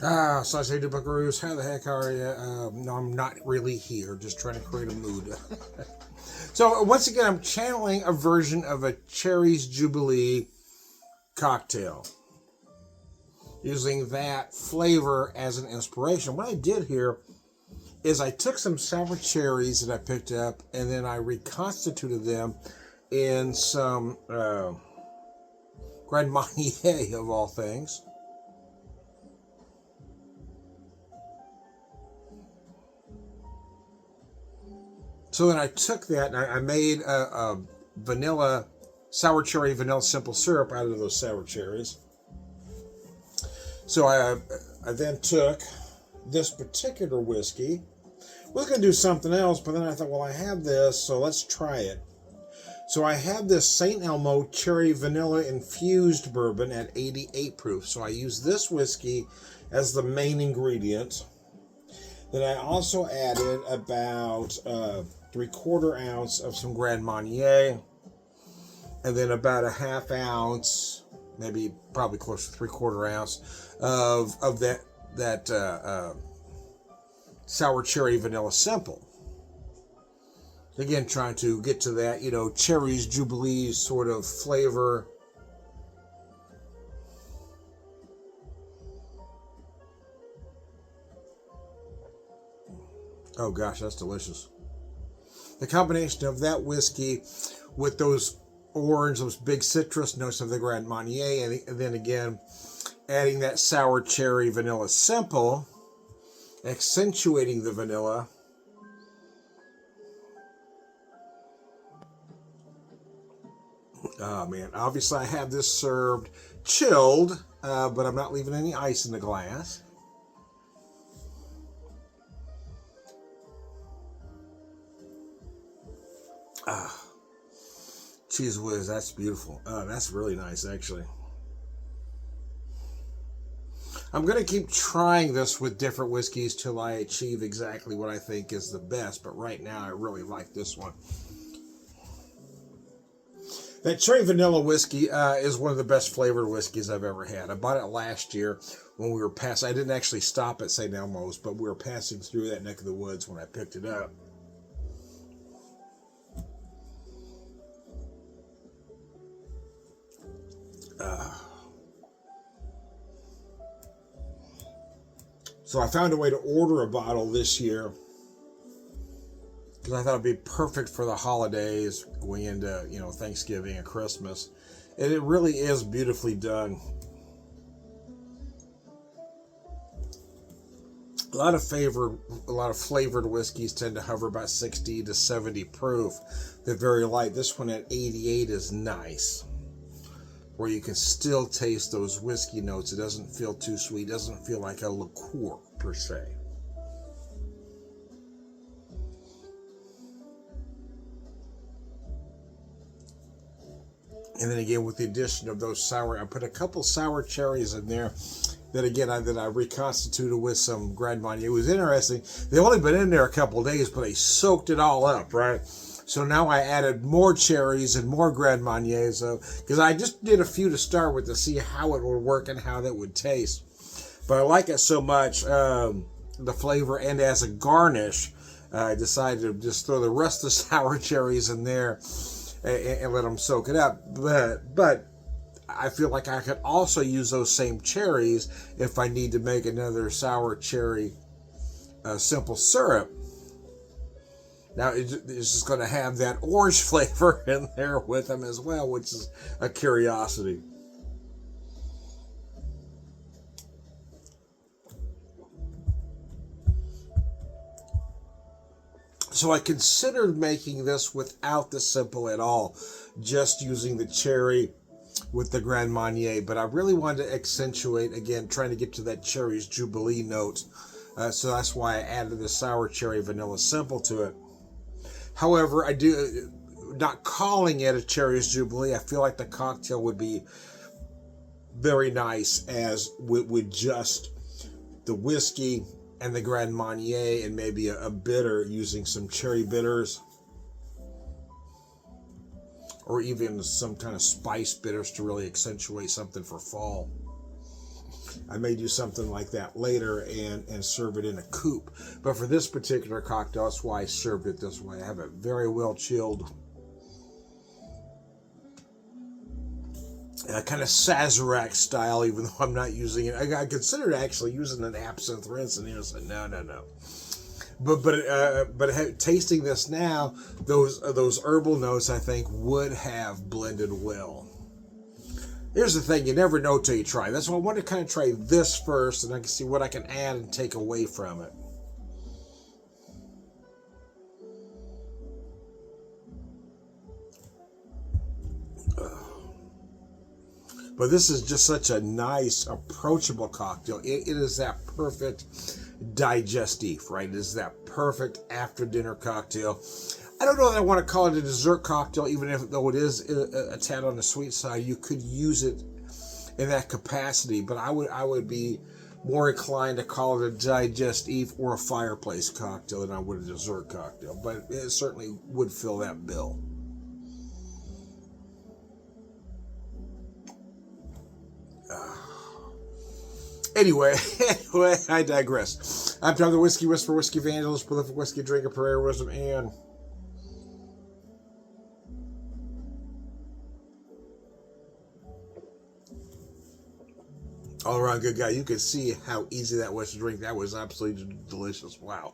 So I say to Buckaroos, how the heck are you? No, I'm not really here, just trying to create a mood. So once again, I'm channeling a version of a Cherries Jubilee cocktail, using that flavor as an inspiration. What I did here is I took some sour cherries that I picked up, and then I reconstituted them in some Grand Marnier, of all things. So then I took that and I made a vanilla, sour cherry vanilla simple syrup out of those sour cherries. So I then took this particular whiskey. I was going to do something else, but then I thought, well, I have this, so let's try it. So I have this St. Elmo cherry vanilla infused bourbon at 88 proof. So I use this whiskey as the main ingredient. Then I also added about 3/4 ounce of some Grand Marnier, and then about a half ounce, maybe probably close to 3/4 ounce of that sour cherry vanilla simple. Again, trying to get to that, Cherries Jubilee sort of flavor. Oh gosh, that's delicious. The combination of that whiskey with those big citrus notes of the Grand Marnier, and then again, adding that sour cherry vanilla simple, accentuating the vanilla. Oh man, obviously I have this served chilled, but I'm not leaving any ice in the glass. Cheese whiz, that's beautiful. That's really nice, actually. I'm going to keep trying this with different whiskeys till I achieve exactly what I think is the best, but right now I really like this one. That cherry vanilla whiskey is one of the best flavored whiskeys I've ever had. I bought it last year when we were passing. I didn't actually stop at St. Elmo's, but we were passing through that neck of the woods when I picked it up. So I found a way to order a bottle this year because I thought it'd be perfect for the holidays going into, Thanksgiving and Christmas. And it really is beautifully done. A lot of flavored whiskeys tend to hover about 60 to 70 proof. They're very light. This one at 88 is nice, where you can still taste those whiskey notes. It doesn't feel too sweet. It doesn't feel like a liqueur per se. And then again, with the addition of those I put a couple sour cherries in there that I reconstituted with some Grand Marnier. It was interesting. They've only been in there a couple of days, but they soaked it all up, right? So now I added more cherries and more Grand Marnier, because I just did a few to start with to see how it would work and how that would taste. But I like it so much, the flavor, and as a garnish, I decided to just throw the rest of the sour cherries in there and let them soak it up. But I feel like I could also use those same cherries if I need to make another sour cherry simple syrup. Now it's just going to have that orange flavor in there with them as well, which is a curiosity. So I considered making this without the simple at all, just using the cherry with the Grand Marnier, but I really wanted to accentuate, again, trying to get to that Cherries Jubilee note. So that's why I added the sour cherry vanilla simple to it. However, not calling it a Cherries Jubilee, I feel like the cocktail would be very nice as with just the whiskey and the Grand Marnier and maybe a bitter, using some cherry bitters or even some kind of spice bitters to really accentuate something for fall. I may do something like that later and serve it in a coupe. But for this particular cocktail, that's why I served it this way. I have it very well chilled. Kind of Sazerac style, even though I'm not using it. I considered actually using an absinthe rinse in here. I said, no. But tasting this now, those herbal notes I think would have blended well. Here's the thing, you never know till you try. That's why I want to kind of try this first, and I can see what I can add and take away from it. But this is just such a nice, approachable cocktail. It is that perfect digestif, right? It is that perfect after-dinner cocktail. I don't know that I want to call it a dessert cocktail, even though it is a tad on the sweet side. You could use it in that capacity, but I would be more inclined to call it a digestif or a fireplace cocktail than I would a dessert cocktail. But it certainly would fill that bill. Anyway, I digress. I'm Tom the Whiskey Whisperer, Whiskey Evangelist, prolific whiskey drinker, Prairie Wisdom, and all around good guy. You can see how easy that was to drink. That was absolutely delicious. Wow.